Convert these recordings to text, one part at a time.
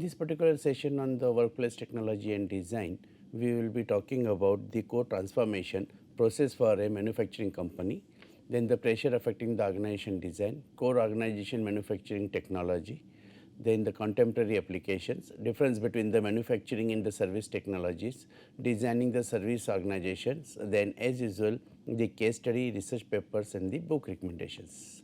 this particular session on the workplace technology and design, we will be talking about the core transformation process for a manufacturing company, then the pressure affecting the organization design, core organization manufacturing technology, then the contemporary applications, difference between the manufacturing and the service technologies, designing the service organizations, then as usual the case study, research papers and the book recommendations.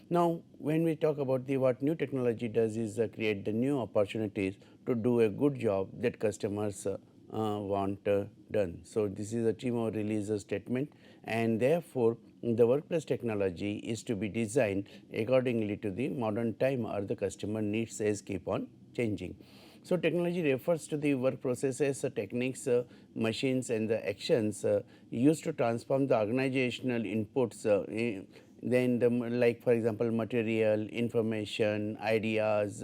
Now, when we talk about the what new technology does is create the new opportunities to do a good job that customers want done. So, this is a TMO release statement, and therefore, the workplace technology is to be designed accordingly to the modern time or the customer needs as keep on changing. So, technology refers to the work processes, techniques, machines and the actions used to transform the organizational inputs then the like for example material, information, ideas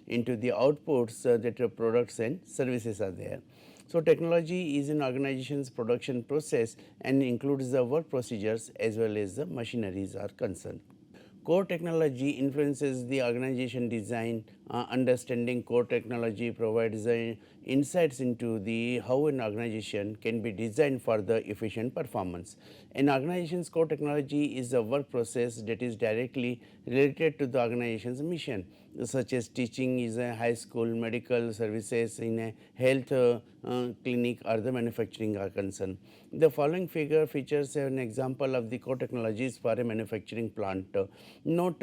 into the outputs that products and services are there. So, technology is an organization's production process and includes the work procedures as well as the machineries are concerned. Core technology influences the organization design. Understanding core technology provides insights into the how an organization can be designed for the efficient performance. An organization's core technology is a work process that is directly related to the organization's mission, such as teaching is a high school, medical services in a health clinic or the manufacturing are concerned. The following figure features an example of the core technologies for a manufacturing plant. Note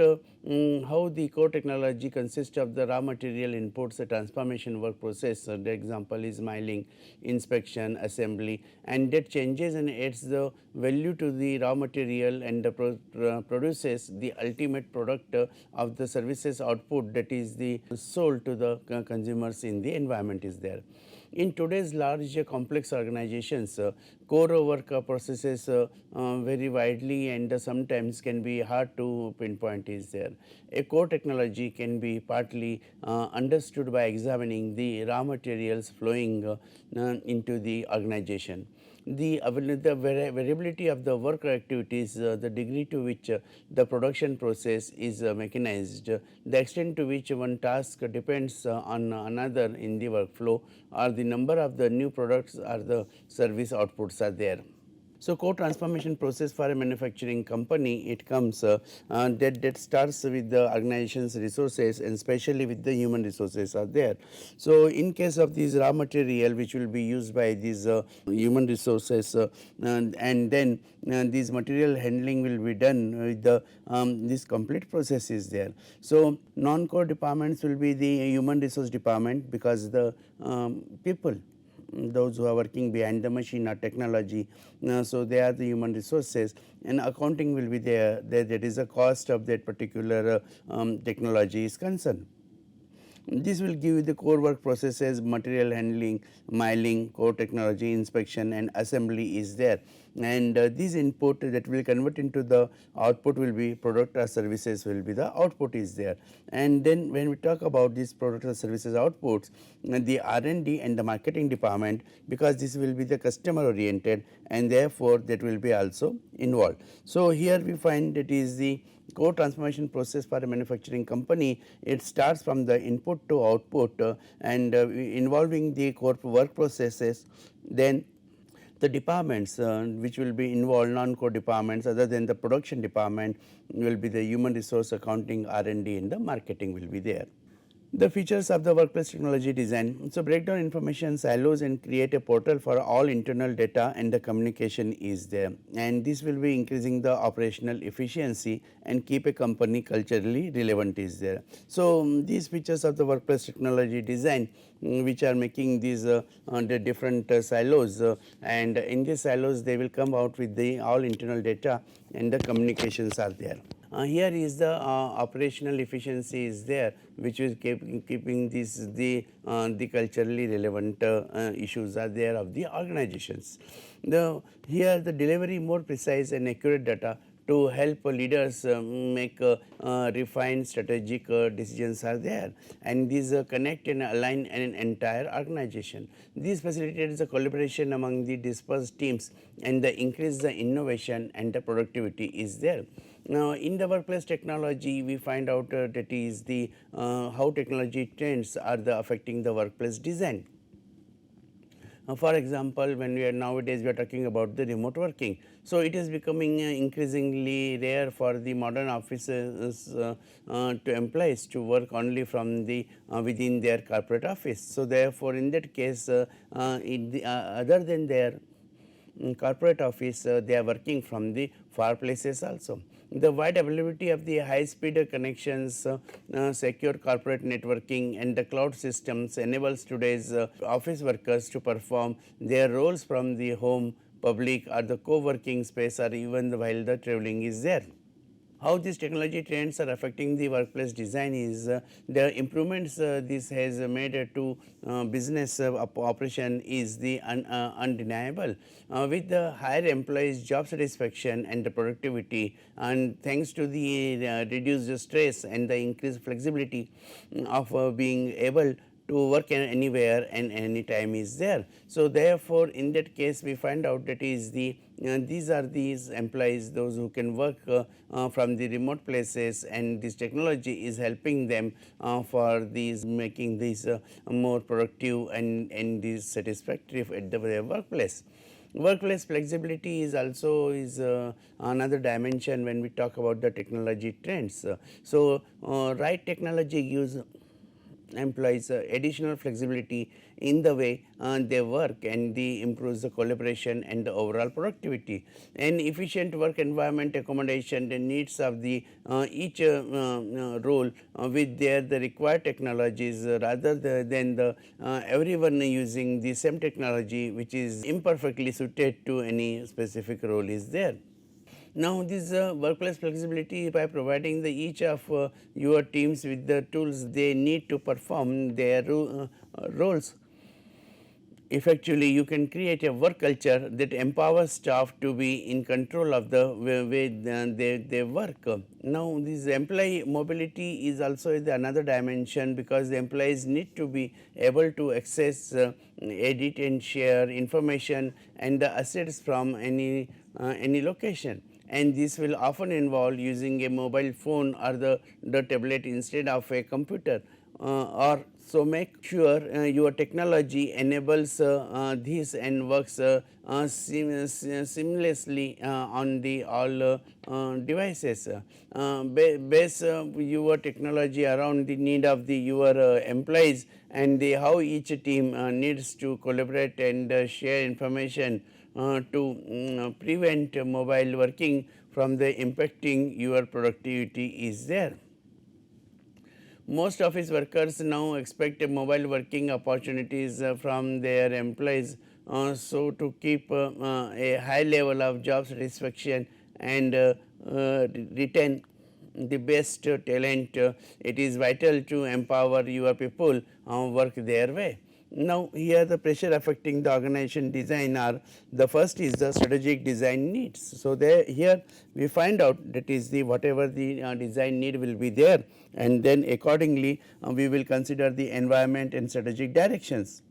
how the core technology consists of the raw material inputs, a transformation work process. The example is milling, inspection, assembly, and that changes and adds the value to the raw material and produces the ultimate product of the services output that is the sold to the consumers in the environment is there. In today's large complex organizations, core work processes vary widely and sometimes can be hard to pinpoint is there. A core technology can be partly understood by examining the raw materials flowing into the organization. The variability of the work activities, the degree to which the production process is mechanized, the extent to which one task depends on another in the workflow, or the number of the new products or the service outputs are there. So, core transformation process for a manufacturing company, it comes that starts with the organization's resources and especially with the human resources are there. So, in case of these raw material which will be used by these human resources and then this material handling will be done with the this complete process is there. So, non-core departments will be the human resource department because the people those who are working behind the machine or technology. So, they are the human resources and accounting will be there, that is the cost of that particular technology is concerned. This will give you the core work processes, material handling, milling, core technology, inspection and assembly is there, and this input that will convert into the output will be product or services will be the output is there. And then when we talk about these product or services outputs, the R&D and the marketing department, because this will be the customer oriented and therefore that will be also involved. So, here we find that is the core transformation process for a manufacturing company. It starts from the input to output and involving the core work processes, then the departments which will be involved, non-core departments other than the production department will be the human resource, accounting, R&D and the marketing will be there. The features of the workplace technology design. So, break down information silos and create a portal for all internal data and the communication is there, and this will be increasing the operational efficiency and keep a company culturally relevant is there. So, these features of the workplace technology design which are making these the different silos and in these silos they will come out with the all internal data and the communications are there. Here is the operational efficiency is there, which is keeping this the culturally relevant issues are there of the organizations. Here the delivery more precise and accurate data to help leaders make refined strategic decisions are there, and these connect and align an entire organization. This facilitates the collaboration among the dispersed teams and the increase the innovation and the productivity is there. Now, in the workplace technology, we find out that is the how technology trends are affecting the workplace design. For example, when we are nowadays we are talking about the remote working. So, it is becoming increasingly rare for the modern offices to employees to work only from the within their corporate office. So, therefore, in that case other than their corporate office, they are working from the far places also. The wide availability of the high speed connections, secure corporate networking and the cloud systems enables today's office workers to perform their roles from the home, public or the co-working space or even while the traveling is there. How these technology trends are affecting the workplace design is the improvements this has made to business operation is the undeniable. With the higher employees job satisfaction and the productivity, and thanks to the reduced stress and the increased flexibility of being able to work anywhere and anytime is there. So, therefore, in that case we find out that is the these are these employees those who can work from the remote places, and this technology is helping them for these making these more productive and these satisfactory at the workplace. Workplace flexibility is also another dimension when we talk about the technology trends. Right technology gives employs additional flexibility in the way they work, and the improves the collaboration and the overall productivity. An efficient work environment accommodation the needs of the each role with their the required technologies rather than the everyone using the same technology which is imperfectly suited to any specific role is there. Now, this workplace flexibility by providing the each of your teams with the tools they need to perform their roles effectively, you can create a work culture that empowers staff to be in control of the way they work. Now, this employee mobility is also another dimension, because the employees need to be able to access, edit and share information and the assets from any location, and this will often involve using a mobile phone or the tablet instead of a computer. Or so make sure your technology enables this and works seamlessly on the all devices. Base your technology around the need of the your employees and how each team needs to collaborate and share information to prevent mobile working from the impacting your productivity is there. Most office workers now expect mobile working opportunities from their employees. So, to keep a high level of job satisfaction and retain the best talent, it is vital to empower your people work their way. Now, here the pressure affecting the organization design are, the first is the strategic design needs. So, there here we find out that is the whatever the design need will be there, and then accordingly we will consider the environment and strategic directions.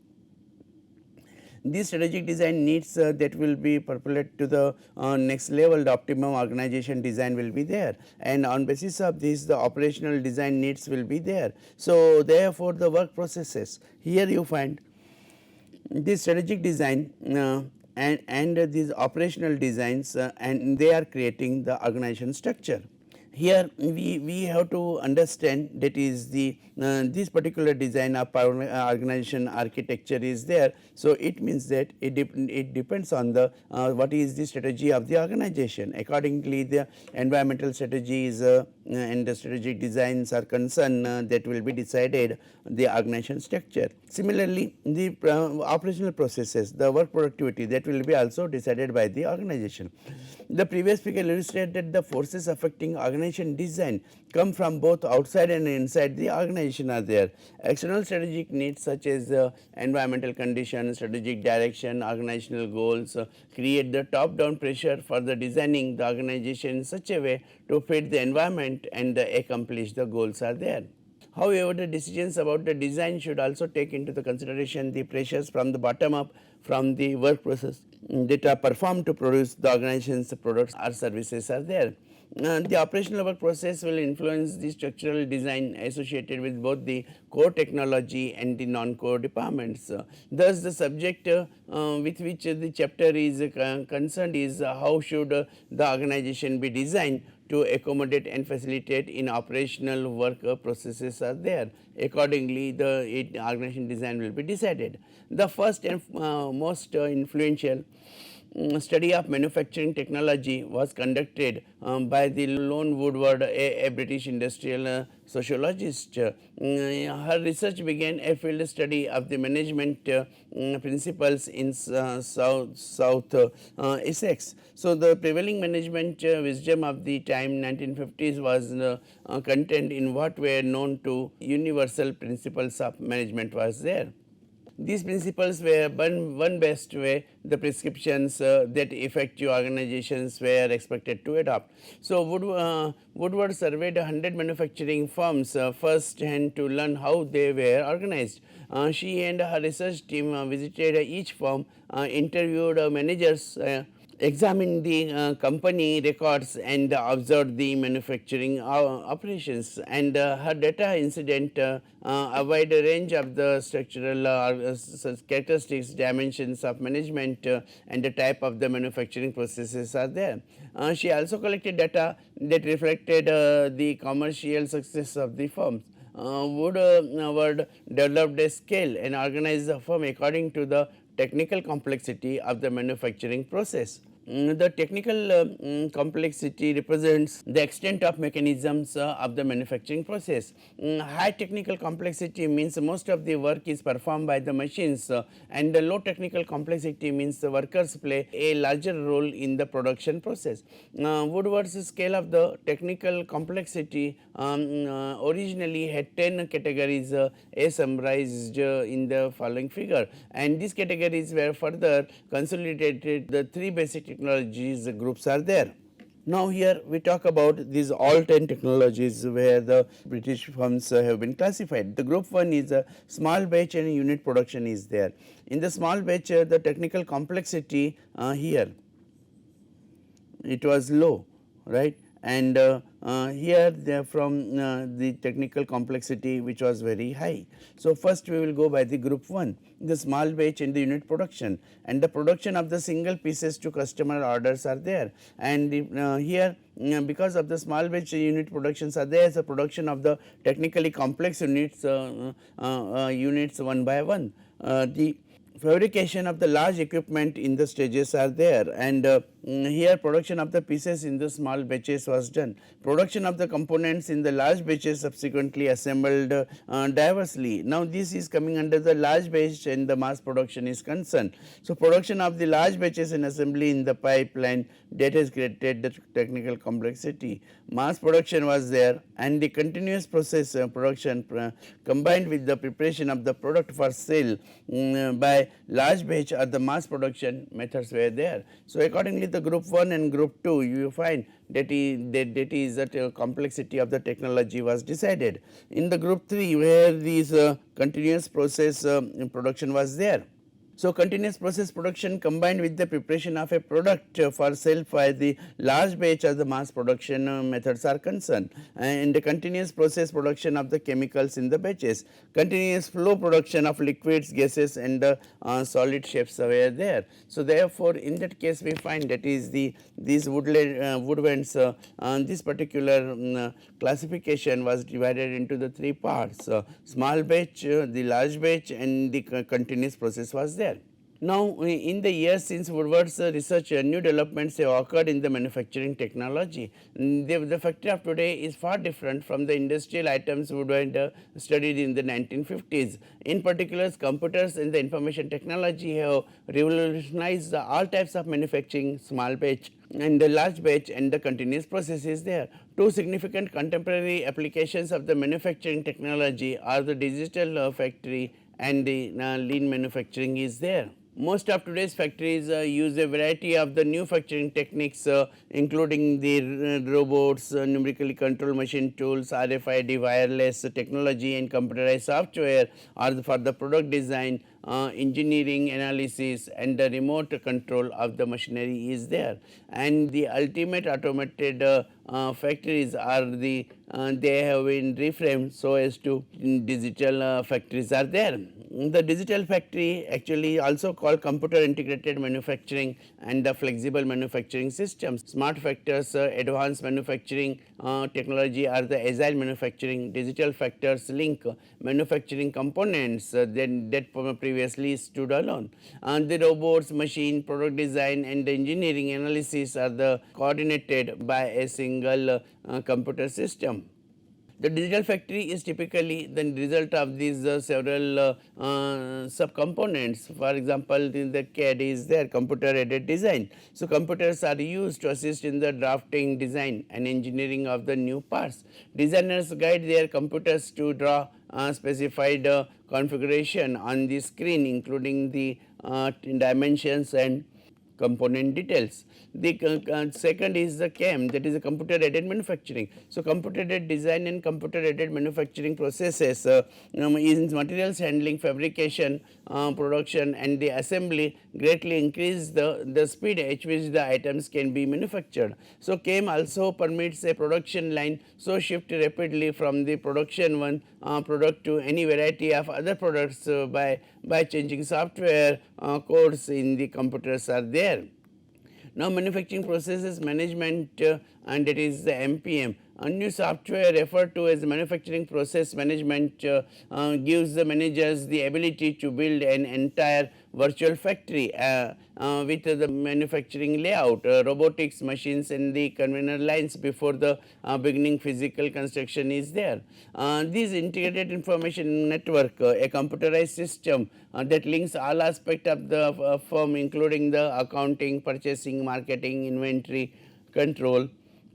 These strategic design needs that will be propelled to the next level, the optimum organization design will be there, and on basis of this the operational design needs will be there. So, therefore, the work processes, here you find this strategic design and these operational designs and they are creating the organization structure. Here we have to understand that is the this particular design of organization architecture is there. So, it means that it depends on the what is the strategy of the organization. Accordingly, the environmental strategies and the strategic designs are concerned that will be decided the organization structure. Similarly, the operational processes, the work productivity, that will be also decided by the organization. The previous speaker illustrated the forces affecting organization design come from both outside and inside the organization are there. External strategic needs such as environmental conditions, strategic direction, organizational goals create the top down pressure for the designing the organization in such a way to fit the environment and accomplish the goals are there. However, the decisions about the design should also take into the consideration the pressures from the bottom up from the work process that are performed to produce the organization's products or services are there. The operational work process will influence the structural design associated with both the core technology and the non-core departments. Thus, the subject with which the chapter is concerned is how should the organization be designed to accommodate and facilitate in operational work processes are there. Accordingly, the organization design will be decided. The first and most influential study of manufacturing technology was conducted by the Lone Woodward, a British industrial sociologist. Her research began a field study of the management principles in South Essex. So, the prevailing management wisdom of the time 1950s was contained in what were known to universal principles of management was there. These principles were one best way the prescriptions that effective organizations were expected to adopt. So, Woodward surveyed 100 manufacturing firms first hand to learn how they were organized. She and her research team visited each firm, interviewed managers, examined the company records and observed the manufacturing operations, and her data incident a wide range of the structural characteristics, dimensions of management and the type of the manufacturing processes are there. She also collected data that reflected the commercial success of the firms. Woodward developed a scale and organized the firm according to the technical complexity of the manufacturing process. The technical complexity represents the extent of mechanisms of the manufacturing process. High technical complexity means most of the work is performed by the machines, and the low technical complexity means the workers play a larger role in the production process. Woodward's scale of the technical complexity originally had 10 categories as summarized in the following figure, and these categories were further consolidated. The three basic technologies groups are there. Now, here we talk about these all 10 technologies where the British firms have been classified. The group 1 is a small batch and unit production is there. In the small batch, the technical complexity here it was low, right, and here from the technical complexity which was very high. So, first we will go by the group 1, the small batch and the unit production, and the production of the single pieces to customer orders are there, and here because of the small batch unit productions are there, the production of the technically complex units units one by one. The fabrication of the large equipment in the stages are there, and here production of the pieces in the small batches was done. Production of the components in the large batches subsequently assembled diversely. Now, this is coming under the large batch and the mass production is concerned. So, production of the large batches and assembly in the pipeline that has created the technical complexity. Mass production was there, and the continuous process production combined with the preparation of the product for sale by large batch or the mass production methods were there. So, accordingly the group 1 and group 2 you find that the complexity of the technology was decided. In the group 3 where these continuous process production was there. So, continuous process production combined with the preparation of a product for sale by the large batch as the mass production methods are concerned, and the continuous process production of the chemicals in the batches, continuous flow production of liquids, gases and the solid shapes were there. So, therefore, in that case we find that is these Woodward's this particular classification was divided into the three parts, small batch, the large batch and the continuous process was there. Now, in the years since Woodward's research, new developments have occurred in the manufacturing technology. The factory of today is far different from the industrial items Woodward studied in the 1950s. In particular, computers and the information technology have revolutionized all types of manufacturing, small batch and the large batch and the continuous process is there. Two significant contemporary applications of the manufacturing technology are the digital factory and the lean manufacturing is there. Most of today's factories use a variety of the new manufacturing techniques including the robots, numerically controlled machine tools, RFID, wireless technology and computerized software are for the product design, engineering analysis and the remote control of the machinery is there. And the ultimate automated factories are they have been reframed so as to digital factories are there. The digital factory actually also called computer integrated manufacturing and the flexible manufacturing systems. Smart factors, advanced manufacturing technology are the agile manufacturing, digital factors link manufacturing components that previously stood alone. The robots, machine, product design and engineering analysis are the coordinated by a single computer system. The digital factory is typically the result of these several subcomponents. For example, in the CAD is there, computer aided design. So, computers are used to assist in the drafting, design and engineering of the new parts. Designers guide their computers to draw specified configuration on the screen including the dimensions and component details. The second is the CAM, that is a computer aided manufacturing. So, computer aided design and computer aided manufacturing processes in materials handling, fabrication, production and the assembly greatly increase the speed at which the items can be manufactured. So, CAM also permits a production line so shift rapidly from the production one product to any variety of other products by changing software codes in the computers are there. Now, manufacturing processes management and it is the MPM. A new software referred to as manufacturing process management gives the managers the ability to build an entire virtual factory with the manufacturing layout, robotics machines and the conveyor lines before the beginning physical construction is there. This integrated information network, a computerized system that links all aspects of the firm including the accounting, purchasing, marketing, inventory, control,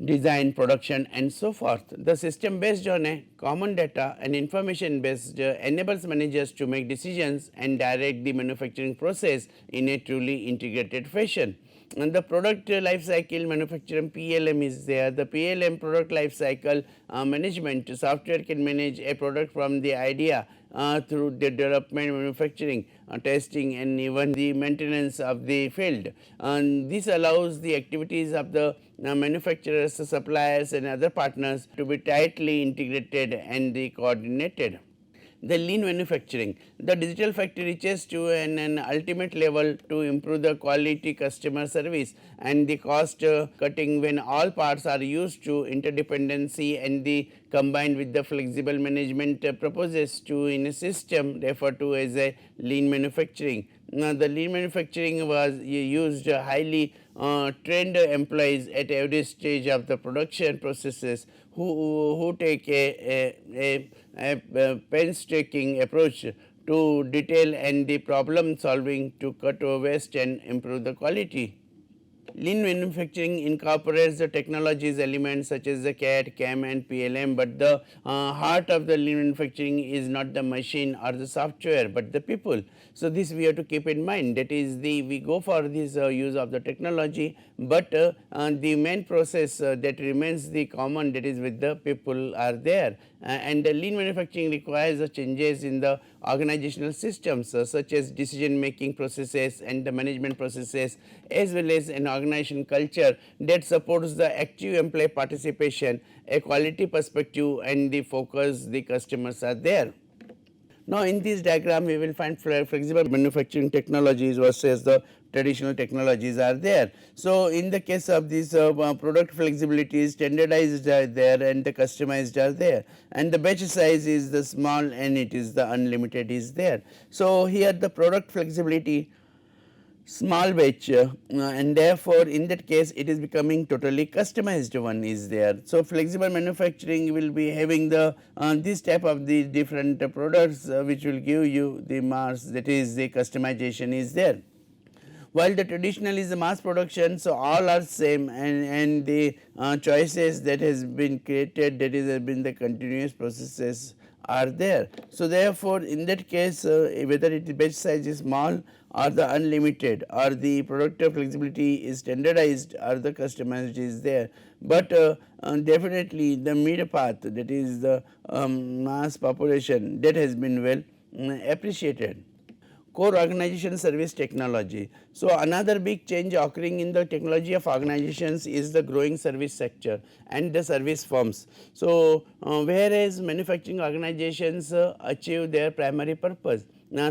design, production and so forth. The system based on a common data and information based enables managers to make decisions and direct the manufacturing process in a truly integrated fashion. And the product life cycle manufacturing PLM is there. The PLM product life cycle management software can manage a product from the idea through the development, manufacturing, testing and even the maintenance of the field. And this allows the activities of the manufacturers, suppliers and other partners to be tightly integrated and coordinated. The lean manufacturing. The digital factory reaches to an ultimate level to improve the quality customer service and the cost cutting when all parts are used to interdependency and the combined with the flexible management proposes to in a system referred to as a lean manufacturing. Now, the lean manufacturing was used highly trained employees at every stage of the production processes who take a painstaking approach to detail and the problem solving to cut waste and improve the quality. Lean manufacturing incorporates the technologies elements such as the CAD, CAM and PLM, but the heart of the lean manufacturing is not the machine or the software, but the people. So, this we have to keep in mind, that is we go for this use of the technology, but the main process that remains the common, that is with the people are there. And the lean manufacturing requires changes in the organizational systems such as decision making processes and the management processes as well as an organization culture that supports the active employee participation, a quality perspective and the focus the customers are there. Now, in this diagram we will find flexible manufacturing technologies versus the traditional technologies are there. So, in the case of this product flexibility, standardized are there and the customized are there, and the batch size is the small and it is the unlimited is there. So, here the product flexibility small batch and therefore in that case it is becoming totally customized one is there. So, flexible manufacturing will be having the this type of the different products which will give you the mass, that is the customization is there. While the traditional is the mass production, so all are same, and the choices that has been created, that is has been the continuous processes are there. So, therefore, in that case whether it is batch size is small or the unlimited or the product flexibility is standardized or the customized is there, but definitely the mid path, that is the mass population, that has been well appreciated. Core organization service technology. So, another big change occurring in the technology of organizations is the growing service sector and the service firms. So, whereas manufacturing organizations achieve their primary purpose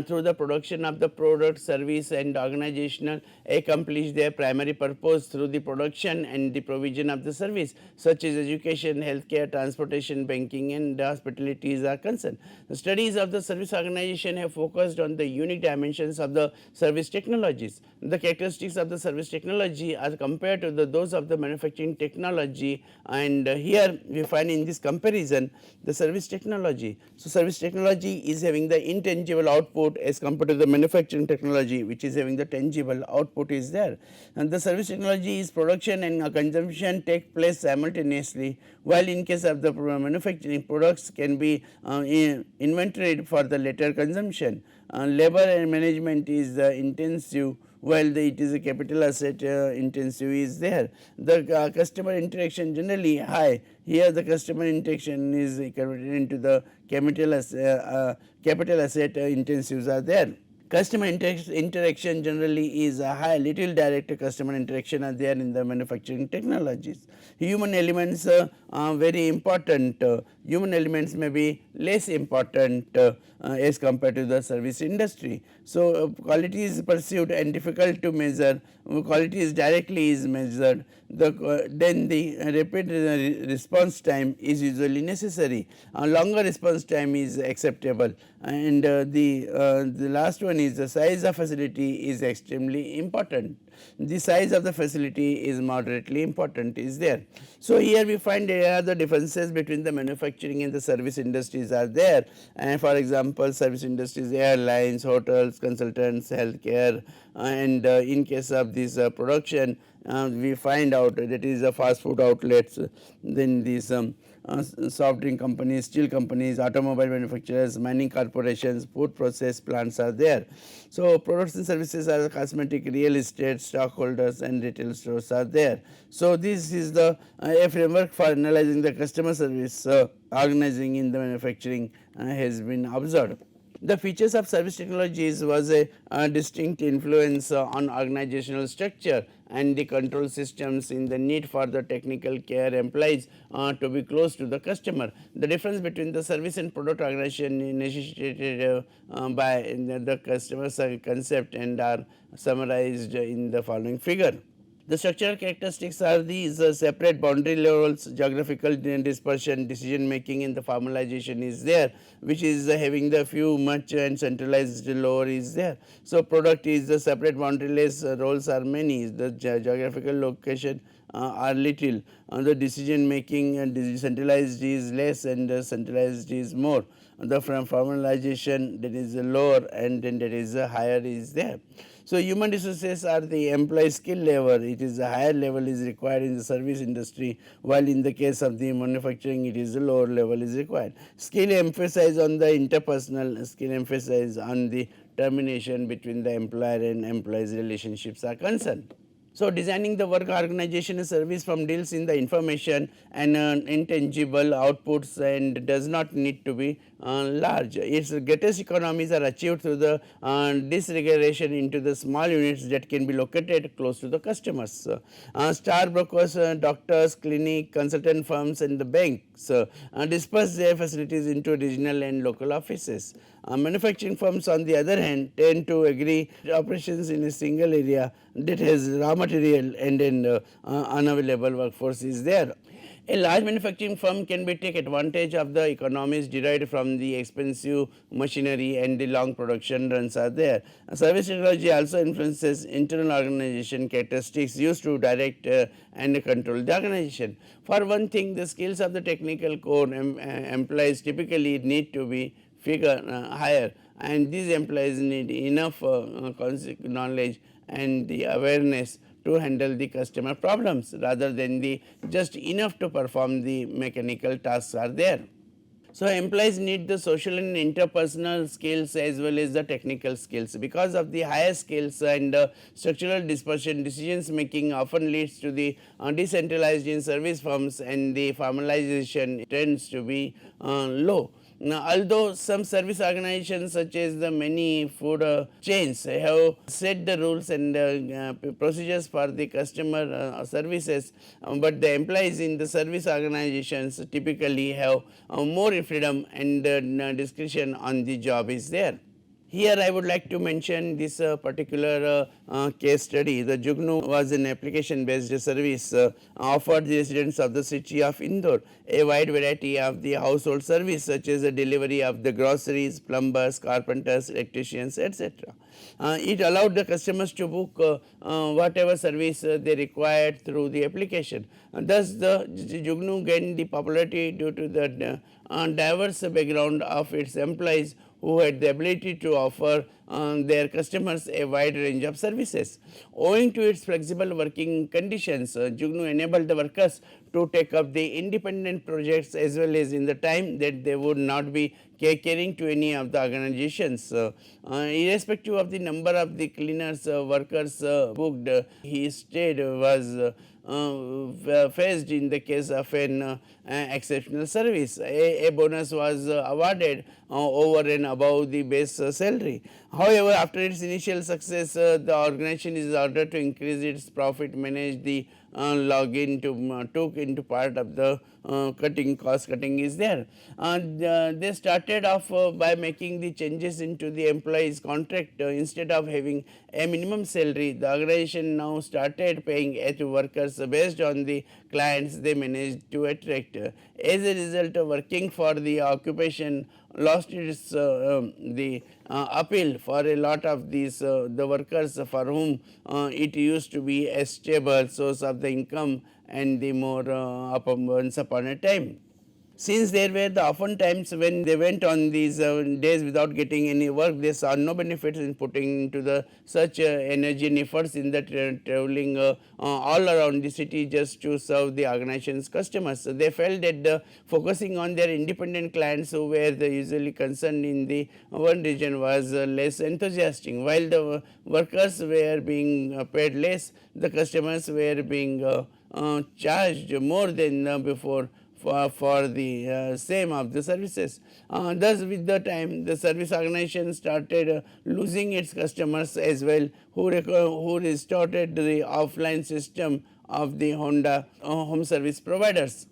through the production of the product, service and organizational accomplish their primary purpose through the production and the provision of the service such as education, healthcare, transportation, banking and hospitalities are concerned. The studies of the service organization have focused on the unique dimensions of the service technologies. The characteristics of the service technology are compared to those of the manufacturing technology, and here we find in this comparison the service technology. So, service technology is having the intangible output as compared to the manufacturing technology which is having the tangible output is there. And the service technology is production and consumption take place simultaneously, while in case of the manufacturing, products can be inventoried for the later consumption. Labor and management is intensive, while it is a capital asset intensive is there. The customer interaction generally high, here the customer interaction is converted into the capital asset intensives are there. Customer interaction generally is a high, little direct customer interaction are there in the manufacturing technologies. Human elements are very important, human elements may be less important as compared to the service industry. So, quality is pursued and difficult to measure, quality is directly is measured, then the rapid response time is usually necessary, longer response time is acceptable, and the last one is the size of facility is extremely important. The size of the facility is moderately important is there. So, here we find there are the differences between the manufacturing and the service industries are there, and for example, service industries, airlines, hotels, consultants, healthcare, and in case of this production we find out that is fast food outlets, then these soft drink companies, steel companies, automobile manufacturers, mining corporations, food process plants are there. So, products and services are cosmetic, real estate, stockholders and retail stores are there. So, this is the a framework for analyzing the customer service organizing in the manufacturing has been observed. The features of service technologies was a distinct influence on organizational structure and the control systems in the need for the technical care employees to be close to the customer. The difference between the service and product organization necessitated by the customer concept and are summarized in the following figure. The structural characteristics are these separate boundary levels, geographical dispersion, decision making and the formalization is there, which is having the few much and centralized lower is there. So, product is the separate boundaryless roles are many, the geographical location are little, the decision making and decentralized is less and centralized is more. The formalization that is lower and then that is higher is there. So, human resources are the employee skill level, it is a higher level is required in the service industry, while in the case of the manufacturing it is a lower level is required. Skill emphasize on the interpersonal, skill emphasize on the termination between the employer and employees relationships are concerned. So, designing the work organization service from deals in the information and intangible outputs and does not need to be large. Its greatest economies are achieved through the disregulation into the small units that can be located close to the customers. Star brokers, doctors, clinic, consultant firms and the banks disperse their facilities into regional and local offices. Manufacturing firms on the other hand tend to agree operations in a single area that has raw material and an unavailable workforce is there. A large manufacturing firm can be take advantage of the economies derived from the expensive machinery and the long production runs are there. Service technology also influences internal organization characteristics used to direct and control the organization. For one thing, the skills of the technical core employees typically need to be figure higher, and these employees need enough knowledge and the awareness to handle the customer problems rather than the just enough to perform the mechanical tasks are there. So, employees need the social and interpersonal skills as well as the technical skills. Because of the higher skills and structural dispersion, decisions making often leads to the decentralized in service firms, and the formalization tends to be low. Now, although some service organizations such as the many food chains have set the rules and procedures for the customer services, but the employees in the service organizations typically have more freedom and discretion on the job is there. Here I would like to mention this particular case study. The Jugnu was an application based service offered the residents of the city of Indore a wide variety of the household service such as the delivery of the groceries, plumbers, carpenters, electricians, etc. It allowed the customers to book whatever service they required through the application. Thus the Jugnu gained the popularity due to the diverse background of its employees who had the ability to offer their customers a wide range of services. Owing to its flexible working conditions, Jugnu enabled the workers to take up the independent projects as well as in the time that they would not be caring to any of the organizations. Irrespective of the number of the cleaners workers booked, he stayed was faced in the case of an exceptional service. A bonus was awarded over and above the base salary. However, after its initial success, the organization is ordered to increase its profit, manage the login to took into part of the cost cutting is there. They started off by making the changes into the employees contract instead of having a minimum salary. The organization now started paying it to workers based on the clients they managed to attract. As a result, working for the occupation lost its the appeal for a lot of these the workers for whom it used to be a stable source of the income and the more once upon a time. Since there were the often times when they went on these days without getting any work, they saw no benefits in putting into the such energy and efforts in the traveling all around the city just to serve the organization's customers. So they felt that focusing on their independent clients who were usually concerned in the one region was less enthusiastic. While the workers were being paid less, the customers were being charged more than before for the same of the services. Thus with the time the service organization started losing its customers as well, who resorted to the offline system of the Honda home service providers.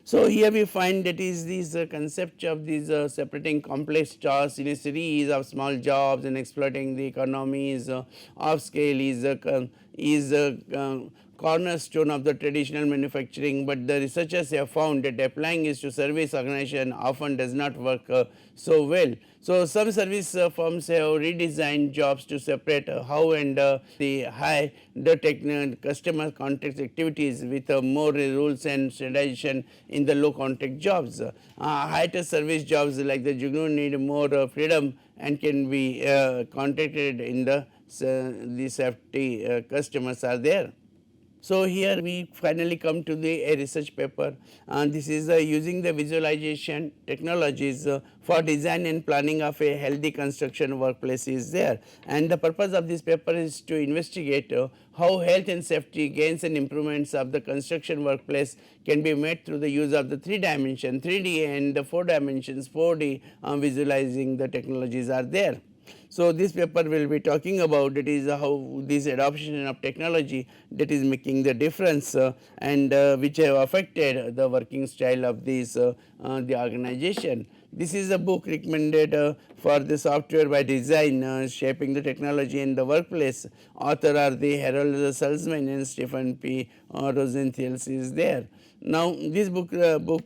So here we find that is this concept of these separating complex tasks in a series of small jobs and exploiting the economies of scale is a cornerstone of the traditional manufacturing, but the researchers have found that applying it to service organization often does not work so well. So some service firms have redesigned jobs to separate how and the high the customer contact activities with more rules and standardization in the low contact jobs. High touch service jobs like the Jugnu need more freedom and can be contacted in the safety customers are there. So here we finally come to a research paper, and this is using the visualization technologies for design and planning of a healthy construction workplace is there. And the purpose of this paper is to investigate how health and safety gains and improvements of the construction workplace can be made through the use of the 3D, 3D and the 4 dimensions, 4D visualizing the technologies are there. So this paper will be talking about it is how this adoption of technology that is making the difference and which have affected the working style of this the organization. This is a book recommended for the software by design, shaping the technology in the workplace. Author are the Harold Salzman and Stephen P. Rosenthal is there. Now, this book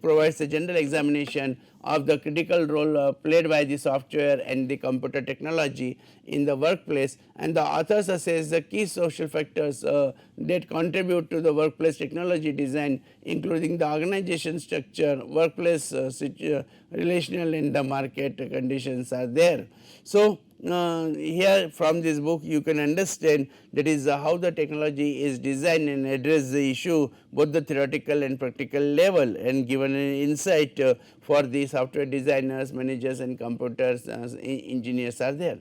provides a general examination of the critical role played by the software and the computer technology in the workplace, and the authors assess the key social factors that contribute to the workplace technology design, including the organization structure, workplace relational and the market conditions are there. So, here from this book you can understand that is how the technology is designed and address the issue both the theoretical and practical level, and given an insight for the software designers, managers and computers engineers are there.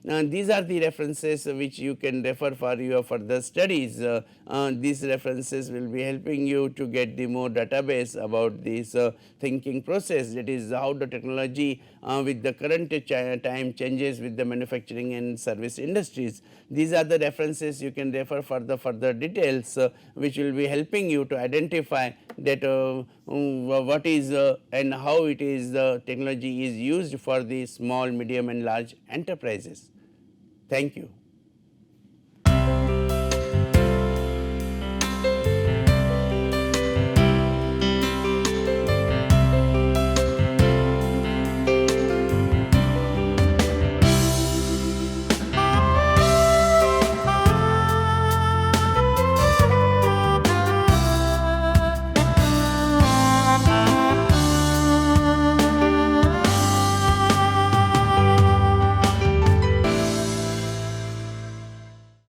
These are the references which you can refer for your further studies. These references will be helping you to get the more database about this thinking process, that is how the technology with the current time changes with the manufacturing and service industries. These are the references you can refer for the further details which will be helping you to identify that what is and how it is the technology is used for the small, medium and large enterprises. Thank you.